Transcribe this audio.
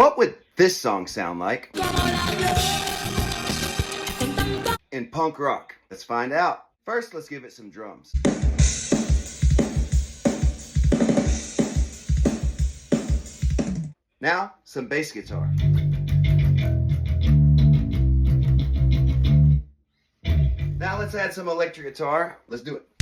What would this song sound like in punk rock? Let's find out. First, let's give it some drums. Now, some bass guitar. Now let's add some electric guitar. Let's do it.